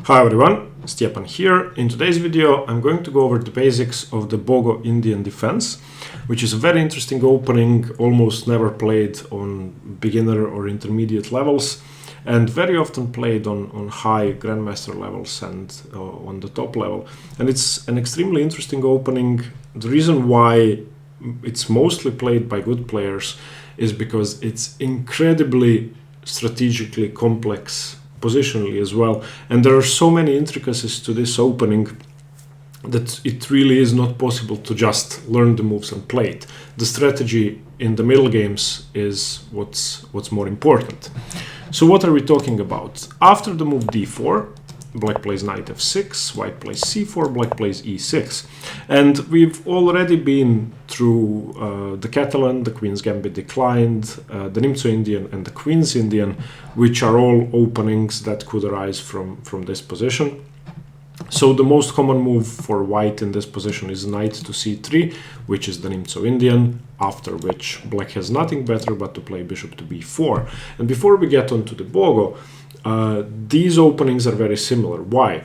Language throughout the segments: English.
Hi everyone, Stepan here. In today's video I'm going to go over the basics of the Bogo-Indian defense, which is a very interesting opening, almost never played on beginner or intermediate levels, and very often played on high grandmaster levels and on the top level. And it's an extremely interesting opening. The reason why it's mostly played by good players is because it's incredibly strategically complex positionally as well, and there are so many intricacies to this opening that it really is not possible to just learn the moves and play it. The strategy in the middle games is what's more important. So what are we talking about? After the move d4, black plays knight f6, white plays c4, black plays e6. And we've already been through the Catalan, the Queen's Gambit declined, the Nimzo Indian and the Queen's Indian, which are all openings that could arise from this position. So the most common move for white in this position is knight to c3, which is the Nimzo Indian, after which black has nothing better but to play bishop to b4. And before we get on to the Bogo, these openings are very similar. Why?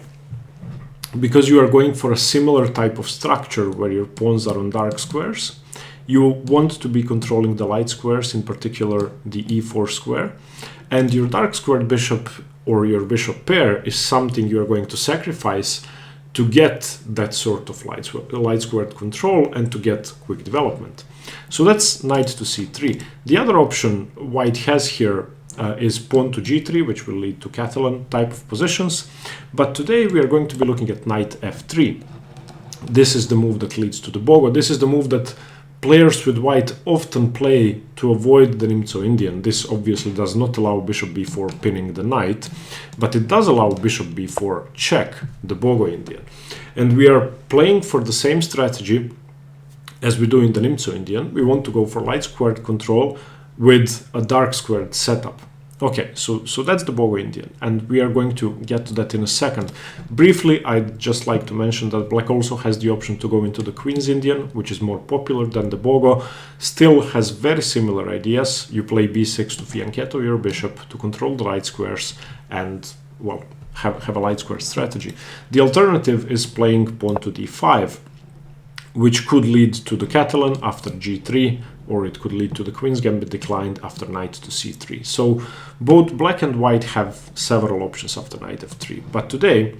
Because you are going for a similar type of structure where your pawns are on dark squares. You want to be controlling the light squares, in particular the e4 square, and your dark squared bishop or your bishop pair is something you are going to sacrifice to get that sort of light squared control and to get quick development. So that's knight to c3. The other option white has here is pawn to g3, which will lead to Catalan type of positions. But today we are going to be looking at knight f3. This is the move that leads to the Bogo. This is the move that players with white often play to avoid the Nimzo Indian. This obviously does not allow bishop b4 pinning the knight, but it does allow bishop b4 check the Bogo Indian. And we are playing for the same strategy as we do in the Nimzo Indian. We want to go for light squared control with a dark squared setup. Okay, so that's the Bogo-Indian, and we are going to get to that in a second. Briefly, I'd just like to mention that black also has the option to go into the Queen's Indian, which is more popular than the Bogo, still has very similar ideas. You play b6 to fianchetto your bishop to control the light squares and, well, have a light square strategy. The alternative is playing pawn to d5, which could lead to the Catalan after g3, or it could lead to the Queen's Gambit declined after knight to c3. So both black and white have several options after knight f3. But today,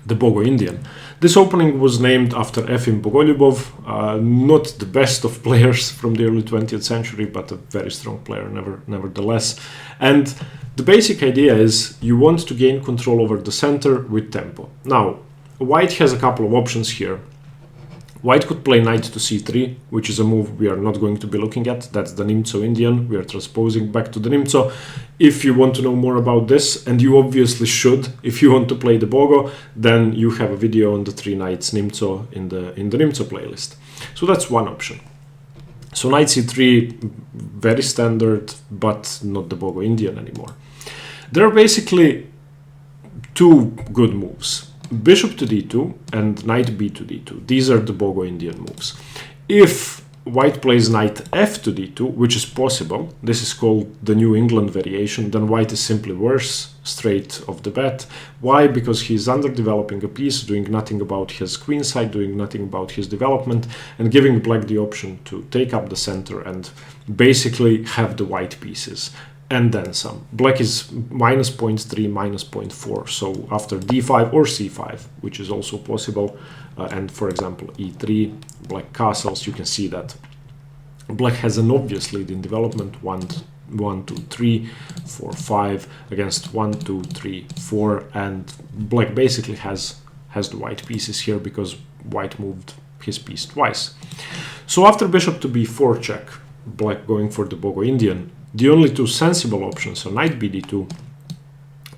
the Bogo-Indian. This opening was named after Efim Bogolyubov, not the best of players from the early 20th century, but a very strong player nevertheless. And the basic idea is you want to gain control over the center with tempo. Now, white has a couple of options here. White could play knight to c3, which is a move we are not going to be looking at. That's the Nimzo Indian. We are transposing back to the Nimzo. If you want to know more about this, and you obviously should, if you want to play the Bogo, then you have a video on the 3 knights Nimzo in the Nimzo playlist. So that's one option. So knight c3, very standard, but not the Bogo-Indian anymore. There are basically two good moves. Bishop to d2 and knight b to d2. These are the Bogo-Indian moves. If white plays knight f to d2, which is possible, this is called the New England variation, then white is simply worse straight off the bat. Why? Because he's underdeveloping a piece, doing nothing about his queen side, doing nothing about his development, and giving black the option to take up the center and basically have the white pieces. And then some. Black is minus 0.3, minus 0.4. So after d5 or c5, which is also possible, and for example e3, black castles, you can see that black has an obvious lead in development. 1, 2, 3, 4, 5 against 1, 2, 3, 4, and black basically has the white pieces here because white moved his piece twice. So after bishop to b4 check, black going for the Bogo-Indian, the only two sensible options are knight bd2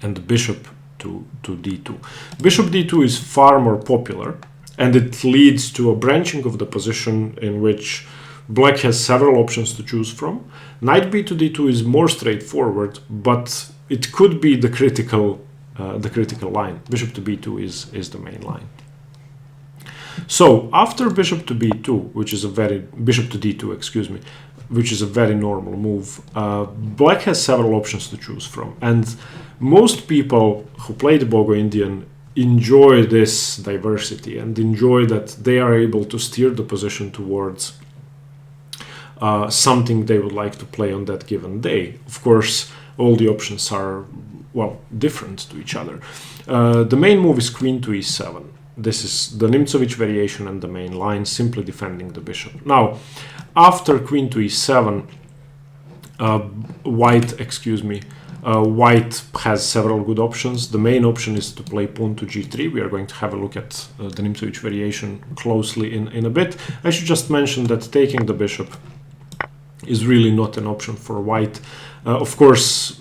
and bishop to d2. Bishop d2 is far more popular, and it leads to a branching of the position in which black has several options to choose from. Knight b to d2 is more straightforward, but it could be the critical line. Bishop to b2 is the main line. So after bishop to b2, which is a bishop to d2, excuse me, which is a very normal move. Black has several options to choose from, and most people who play the Bogo-Indian enjoy this diversity and enjoy that they are able to steer the position towards something they would like to play on that given day. Of course, all the options are, well, different to each other. The main move is queen to e7. This is the Nimzo variation and the main line, simply defending the bishop. Now, after queen to e7, white has several good options. The main option is to play pawn to g3. We are going to have a look at the Nimzo variation closely in a bit. I should just mention that taking the bishop is really not an option for white. Of course,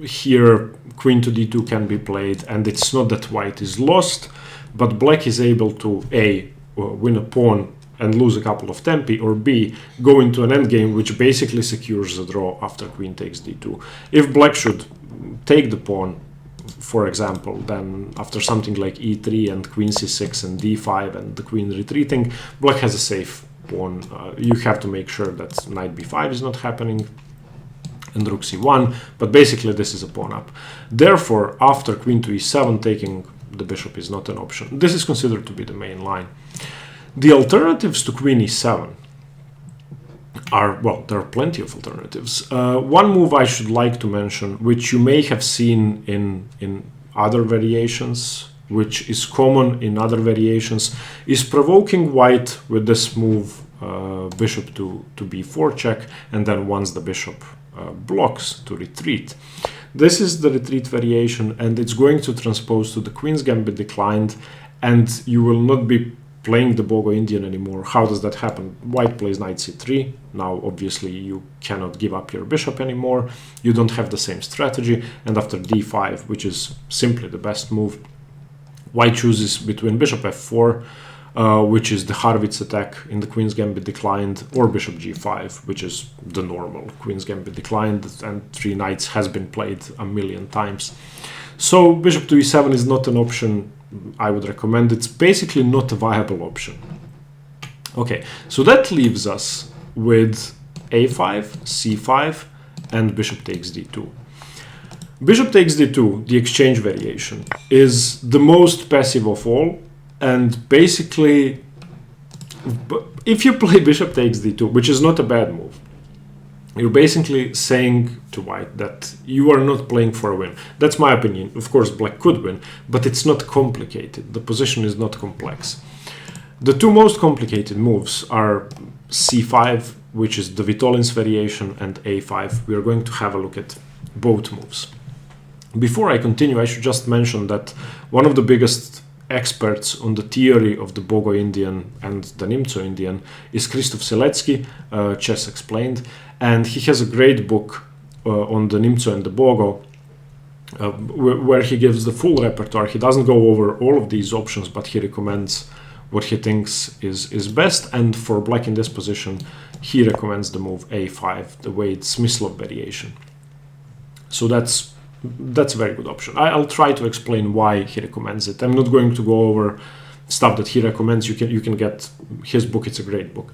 here queen to d2 can be played, and it's not that white is lost, but black is able to A, win a pawn and lose a couple of tempi, or B, go into an endgame which basically secures the draw after queen takes d2. If black should take the pawn, for example, then after something like e3 and queen c6 and d5 and the queen retreating, black has a safe pawn. You have to make sure that knight b5 is not happening and rook c1, but basically this is a pawn up. Therefore, after queen to e7, taking the bishop is not an option. This is considered to be the main line. The alternatives to queen e7 are, well, there are plenty of alternatives. One move I should like to mention, which you may have seen in other variations, which is common in other variations, is provoking white with this move, bishop to b4 check, and then once the bishop blocks, to retreat. This is the retreat variation, and it's going to transpose to the queen's gambit declined, and you will not be playing the Bogo-Indian anymore. How does that happen? White plays knight c3. Now, obviously, you cannot give up your bishop anymore. You don't have the same strategy, and after d5, which is simply the best move, white chooses between bishop f4, which is the Harwitz attack in the queen's gambit declined, or bishop g5, which is the normal queen's gambit declined, and 3 knights has been played a million times. So bishop to e7 is not an option I would recommend. It's basically not a viable option. Okay, so that leaves us with a5, c5, and bishop takes d2. Bishop takes d2, the exchange variation, is the most passive of all. And basically, if you play bishop takes d2, which is not a bad move, you're basically saying to white that you are not playing for a win. That's my opinion. Of course, black could win, but it's not complicated. The position is not complex. The two most complicated moves are c5, which is the Vitolin's variation, and a5. We are going to have a look at both moves. Before I continue, I should just mention that one of the biggest experts on the theory of the Bogo-Indian and the Nimzo Indian is Krzysztof Sielecki, Chess Explained, and he has a great book on the Nimzo and the Bogo, where he gives the full repertoire. He doesn't go over all of these options, but he recommends what he thinks is best, and for black in this position, he recommends the move a5, the way it's Mislocked variation. So that's a very good option. I'll try to explain why he recommends it. I'm not going to go over stuff that he recommends. You can get his book. It's a great book.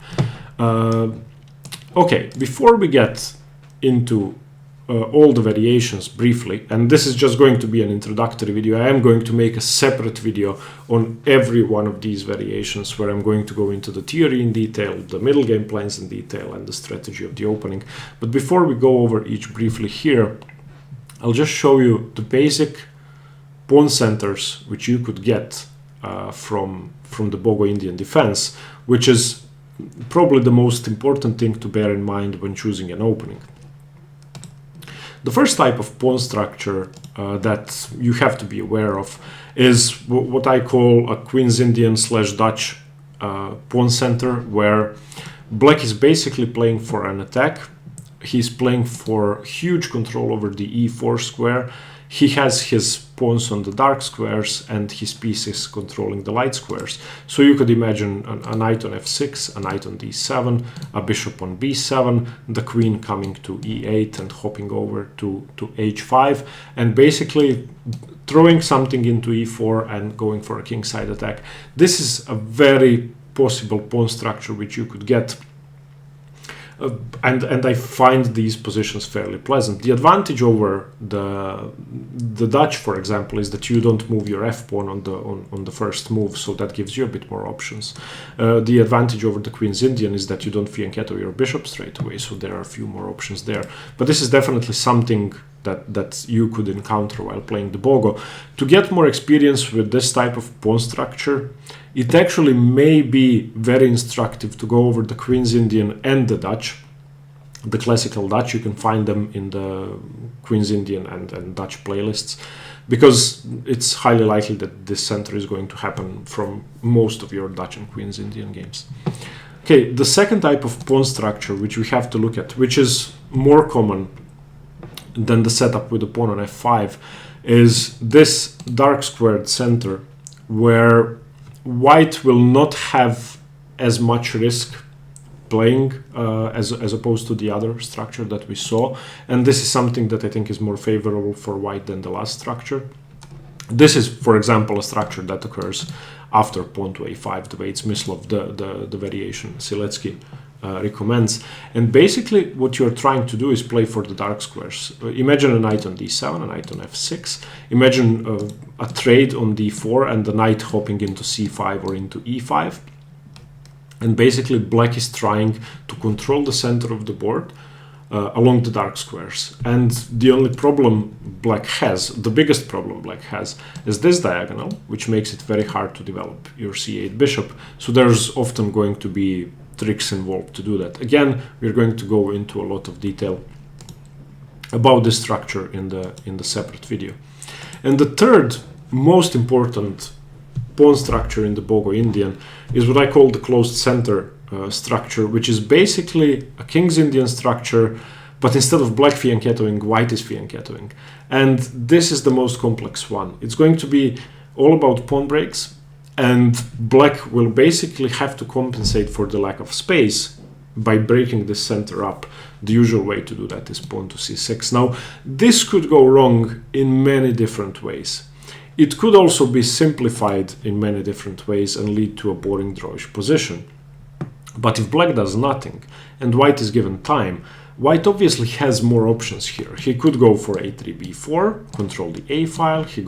Okay, before we get into all the variations briefly, and this is just going to be an introductory video, I am going to make a separate video on every one of these variations where I'm going to go into the theory in detail, the middle game plans in detail, and the strategy of the opening. But before we go over each briefly here, I'll just show you the basic pawn centers which you could get from the Bogo-Indian defense, which is probably the most important thing to bear in mind when choosing an opening. The first type of pawn structure that you have to be aware of is what I call a Queen's Indian / Dutch pawn center, where black is basically playing for an attack. He's playing for huge control over the e4 square. He has his pawns on the dark squares and his pieces controlling the light squares. So you could imagine a knight on f6, a knight on d7, a bishop on b7, the queen coming to e8 and hopping over to h5, and basically throwing something into e4 and going for a kingside attack. This is a very possible pawn structure which you could get. And I find these positions fairly pleasant. The advantage over the Dutch, for example, is that you don't move your f pawn on the first move, so that gives you a bit more options. The advantage over the Queen's Indian is that you don't fianchetto your bishop straight away, so there are a few more options there. But this is definitely something that you could encounter while playing the Bogo. To get more experience with this type of pawn structure, it actually may be very instructive to go over the Queen's Indian and the Dutch. The classical Dutch, you can find them in the Queen's Indian and Dutch playlists, because it's highly likely that this center is going to happen from most of your Dutch and Queen's Indian games. Okay, the second type of pawn structure which we have to look at, which is more common than the setup with the pawn on f5, is this dark squared center, where white will not have as much risk playing as opposed to the other structure that we saw. And this is something that I think is more favorable for white than the last structure. This is, for example, a structure that occurs after pawn to a5, the way it's Mislocked, the variation Siletsky recommends. And basically what you're trying to do is play for the dark squares. Imagine a knight on d7, a knight on f6. Imagine a trade on d4 and the knight hopping into c5 or into e5. And basically black is trying to control the center of the board along the dark squares. And the only problem black has, the biggest problem black has, is this diagonal, which makes it very hard to develop your c8 bishop. So there's often going to be tricks involved to do that. Again, we're going to go into a lot of detail about this structure in the separate video. And the third most important pawn structure in the Bogo-Indian is what I call the closed center structure, which is basically a King's Indian structure, but instead of black fianchettoing, white is fianchettoing. And this is the most complex one. It's going to be all about pawn breaks, and black will basically have to compensate for the lack of space by breaking this center up. The usual way to do that is pawn to c6. Now, this could go wrong in many different ways. It could also be simplified in many different ways and lead to a boring drawish position. But if black does nothing and white is given time, white obviously has more options here. He could go for a3 b4, control the a file. He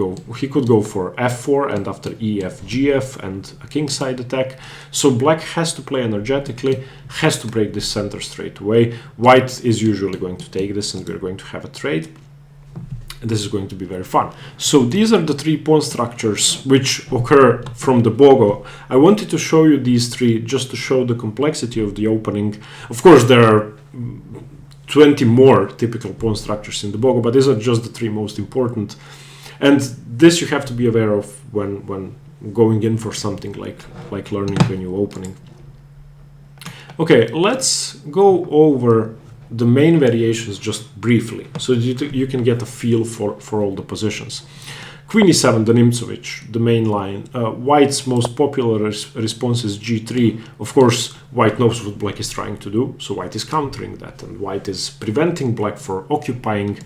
could go for f4 and after ef gf and a kingside attack. So black has to play energetically, has to break this center straight away. White is usually going to take this and we're going to have a trade. And this is going to be very fun. So these are the three pawn structures which occur from the Bogo. I wanted to show you these three just to show the complexity of the opening. Of course, there are 20 more typical pawn structures in the Bogo, but these are just the three most important. And this you have to be aware of when going in for something like learning a new opening. Okay, let's go over the main variations just briefly, so you can get a feel for all the positions. Queen e7, the Nimzo, the main line. White's most popular response is g3. Of course, white knows what black is trying to do, so white is countering that, and white is preventing black from occupying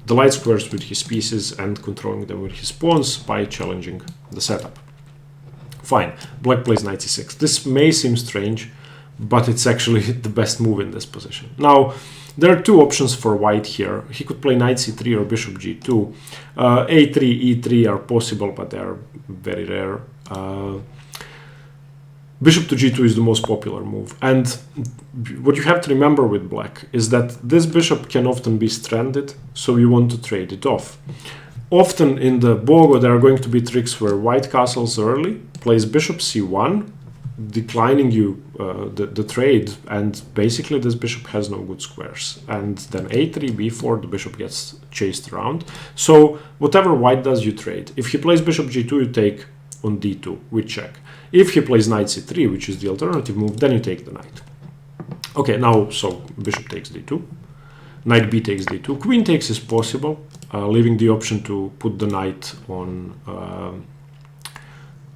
the light squares with his pieces and controlling them with his pawns by challenging the setup. Fine, black plays knight c6. This may seem strange, but it's actually the best move in this position. Now, there are two options for white here. He could play knight c3 or bishop g2. a3, e3 are possible, but they are very rare. Bishop to g2 is the most popular move. And what you have to remember with black is that this bishop can often be stranded, so you want to trade it off. Often in the Bogo, there are going to be tricks where white castles early, plays bishop c1, declining you the trade, and basically this bishop has no good squares. And then a3, b4, the bishop gets chased around. So whatever white does, you trade. If he plays bishop g2, you take on d2 with check. If he plays knight c3, which is the alternative move, then you take the knight. Okay, now, so bishop takes d2, knight b takes d2, queen takes is possible, leaving the option to put the knight on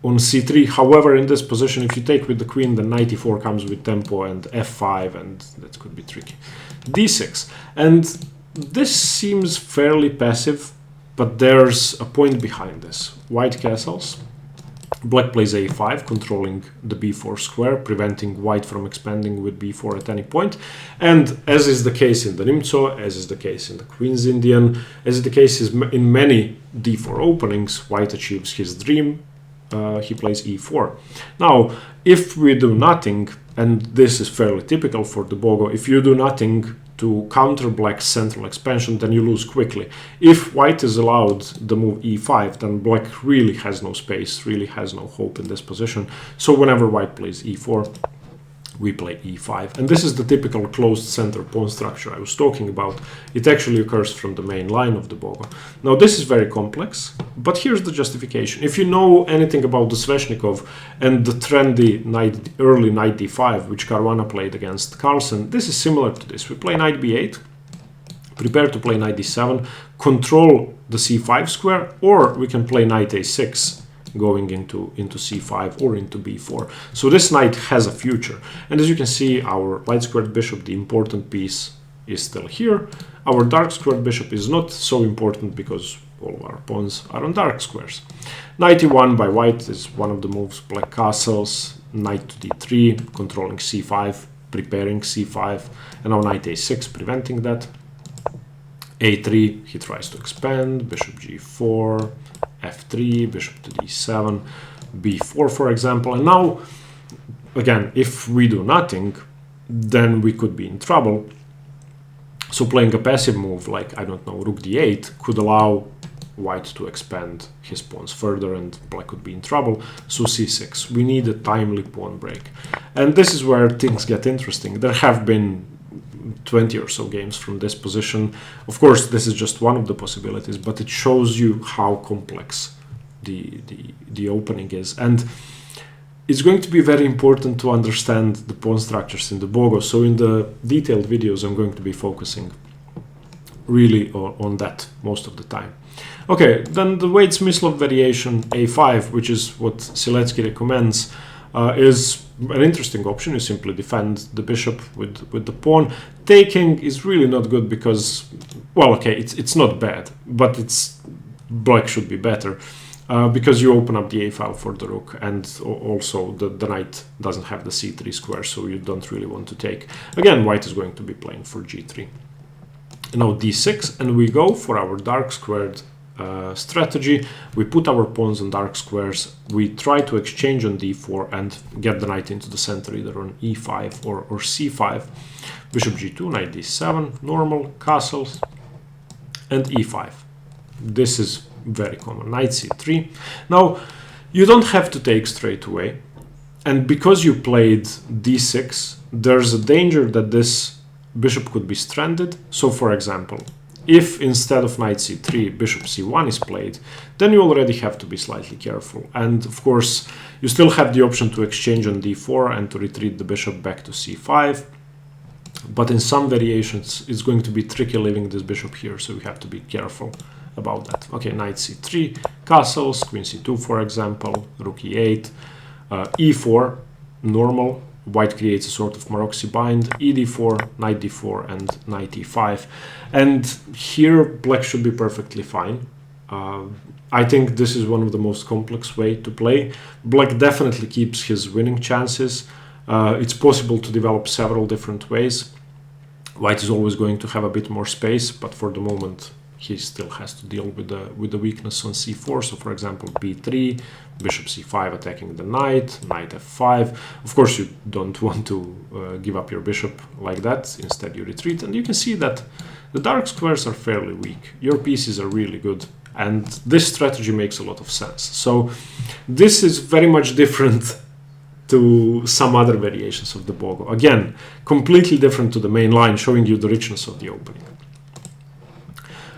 c3. However, in this position, if you take with the queen, then knight e4 comes with tempo and f5, and that could be tricky. d6, and this seems fairly passive, but there's a point behind this. White castles, Black plays a5, controlling the b4 square, preventing white from expanding with b4 at any point. And as is the case in the Nimzo, as is the case in the Queen's Indian, as is the case in many d4 openings, white achieves his dream. He plays e4. Now, if we do nothing, and this is fairly typical for the Bogo, if you do nothing to counter black's central expansion, then you lose quickly. If white is allowed the move e5, then black really has no space, really has no hope in this position. So whenever white plays e4, we play e5. And this is the typical closed center pawn structure I was talking about. It actually occurs from the main line of the Bogo. Now this is very complex, but here's the justification. If you know anything about the Sveshnikov and the trendy early knight d5, which Caruana played against Carlsen, this is similar to this. We play knight b8, prepare to play knight d7, control the c5 square, or we can play knight a6, going into c5 or into b4. So this knight has a future. And as you can see, our light squared bishop, the important piece, is still here. Our dark squared bishop is not so important because all of our pawns are on dark squares. Knight e1 by white is one of the moves. Black castles, knight to d3, controlling c5, preparing c5, and now knight a6, preventing that. a3, he tries to expand, bishop g4, f3, bishop to d7, b4, for example. And now, again, if we do nothing, then we could be in trouble. So playing a passive move like, I don't know, rook d8 could allow white to expand his pawns further and black could be in trouble. So c6, we need a timely pawn break. And this is where things get interesting. There have been 20 or so games from this position. Of course, this is just one of the possibilities, but it shows you how complex the opening is. And it's going to be very important to understand the pawn structures in the Bogo. So in the detailed videos, I'm going to be focusing really on that most of the time. Okay, then the Wade's Mislocked Variation A5, which is what Siletsky recommends, is an interesting option. You simply defend the bishop with the pawn. Taking is really not good because, well, okay, it's not bad, but black should be better because you open up the a file for the rook, and also the knight doesn't have the c3 square, so you don't really want to take. Again, white is going to be playing for g3. Now d6, and we go for our dark squared strategy. We put our pawns on dark squares, we try to exchange on d4 and get the knight into the center either on e5 or c5. Bishop g2, knight d7, normal, castles, and e5. This is very common. Knight c3. Now, you don't have to take straight away, and because you played d6, there's a danger that this bishop could be stranded. So for example, if instead of knight c3, bishop c1 is played, then you already have to be slightly careful. And of course, you still have the option to exchange on d4 and to retreat the bishop back to c5. But in some variations, it's going to be tricky leaving this bishop here, so you have to be careful about that. Okay, knight c3, castles, queen c2, for example, rook e8, e4, normal. White creates a sort of Maroczy bind, ed4, knight d4, and knight e5. And here, black should be perfectly fine. I think this is one of the most complex way to play. Black definitely keeps his winning chances. It's possible to develop several different ways. White is always going to have a bit more space, but for the moment, he still has to deal with the weakness on c4. So for example, b3, bishop c5 attacking the knight, knight f5. Of course, you don't want to give up your bishop like that. Instead, you retreat. And you can see that the dark squares are fairly weak. Your pieces are really good. And this strategy makes a lot of sense. So this is very much different to some other variations of the Bogo. Again, completely different to the main line, showing you the richness of the opening.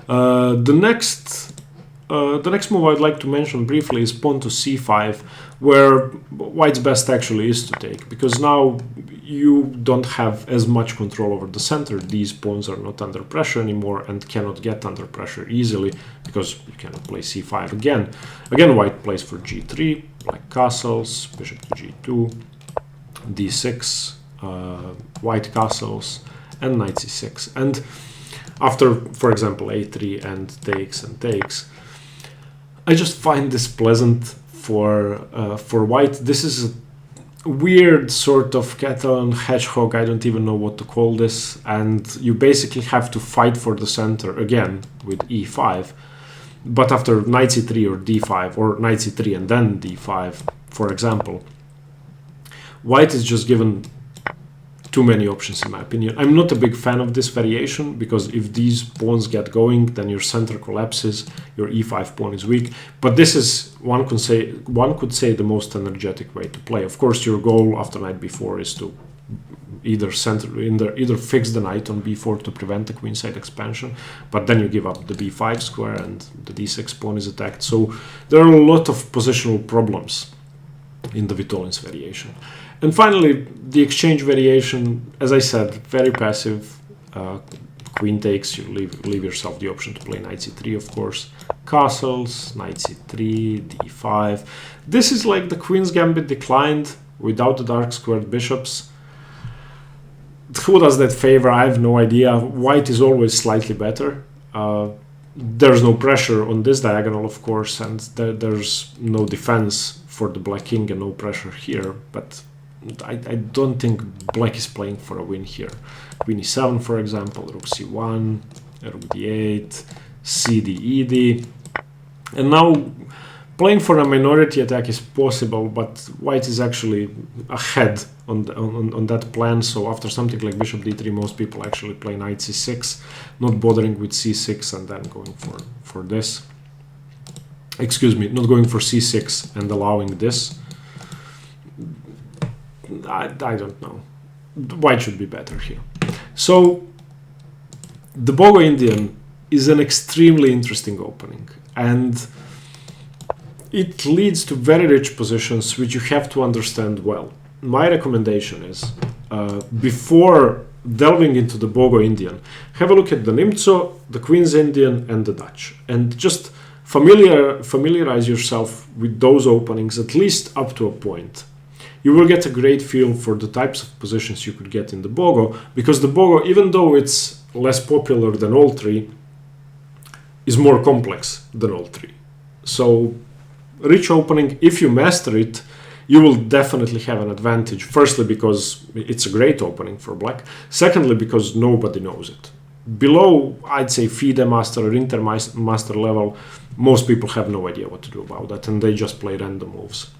The next move I'd like to mention briefly is pawn to c5, where white's best actually is to take, because now you don't have as much control over the center. These pawns are not under pressure anymore and cannot get under pressure easily because you cannot play c5 again. Again, white plays for g3, black castles, bishop to g2, d6, white castles, and knight c6. And after, for example, a3 and takes, I just find this pleasant for white. This is a weird sort of cattle and hedgehog, I don't even know what to call this, and you basically have to fight for the center again with e5, but after knight c3 or d5, or knight c3 and then d5, for example. White is just given too many options in my opinion. I'm not a big fan of this variation, because if these pawns get going, then your center collapses, your e5 pawn is weak. But this is, one could say the most energetic way to play. Of course, your goal after knight b4 is to either fix the knight on b4 to prevent the queenside expansion, but then you give up the b5 square and the d6 pawn is attacked. So there are a lot of positional problems in the Vitolin's variation. And finally, the exchange variation, as I said, very passive. Queen takes, you leave yourself the option to play knight c3, of course. Castles, knight c3, d5. This is like the Queen's Gambit declined without the dark squared bishops. Who does that favor? I have no idea. White is always slightly better. There's no pressure on this diagonal, of course, and there's no defense for the black king and no pressure here, but I don't think black is playing for a win here. Queen e7, for example, rook c1, rook d8, cd, ed. And now playing for a minority attack is possible, but white is actually ahead on that plan. So after something like bishop d3, most people actually play knight c6, not bothering with c6 and then going for this. Excuse me, not going for c6 and allowing this. I don't know. White should be better here. So the Bogo-Indian is an extremely interesting opening, and it leads to very rich positions which you have to understand well. My recommendation is, before delving into the Bogo-Indian, have a look at the Nimzo, the Queen's Indian and the Dutch, and just familiarize yourself with those openings, at least up to a point. You will get a great feel for the types of positions you could get in the Bogo, because the Bogo, even though it's less popular than all three, is more complex than all three. So, rich opening, if you master it, you will definitely have an advantage. Firstly, because it's a great opening for black. Secondly, because nobody knows it. Below, I'd say FIDE master or intermaster level, most people have no idea what to do about that, and they just play random moves.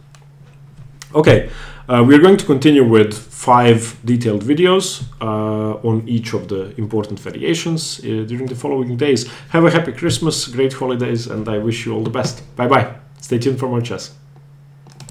Okay, we're going to continue with 5 detailed videos on each of the important variations during the following days. Have a happy Christmas, great holidays, and I wish you all the best. Bye-bye. Stay tuned for more chess.